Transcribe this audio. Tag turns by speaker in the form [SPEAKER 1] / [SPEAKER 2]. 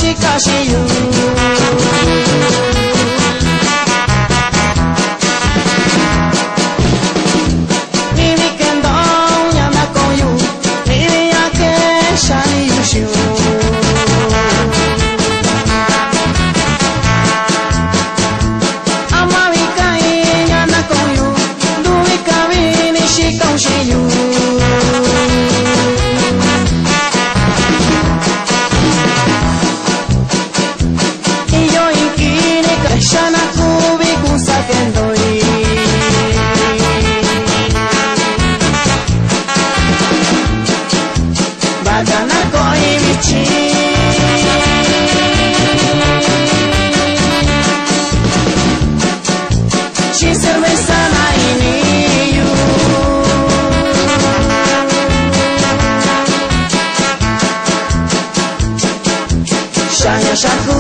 [SPEAKER 1] shikashiyu Mimi kendo nyana koyu Mimi yake shani yushu Amawika nyana koyu Duwika mini shikashiyu Shana kubi kusakendoi Badana koi bichi Ci cerveza na iniyu Shanya shaku